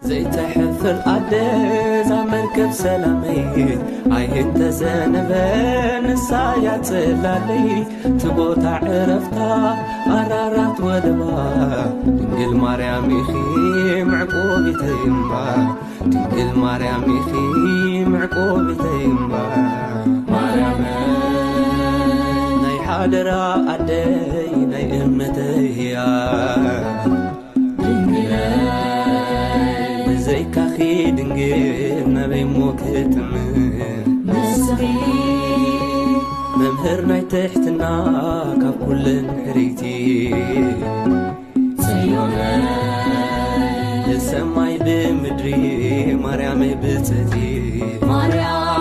ዘይተሕፍር ኣደዛ መርከብ ሰላመይ ኣይህንተ ዘነበን ሳያ ጽላለይ ትቦታ ዕረፍታ ኣራራት ወደባ ድንግል ማርያም ኢኺ ምዕቆቢተይ እምባ ድንግል ማርያም ኢኺ ምዕቆቢተይ እምባ ማርያም ናይ ሓደራ ኣደይ ናይ እምነተይ ህያ ዘይካኺ ድንግል ናበይ ሞክትም ምስኺ መምህር ናይ ትሕትና ካብ ኩለን ሕሪቲ ጽዮነ ንሰማይ ብምድሪ ማርያመይ ብጽቲ ማርያም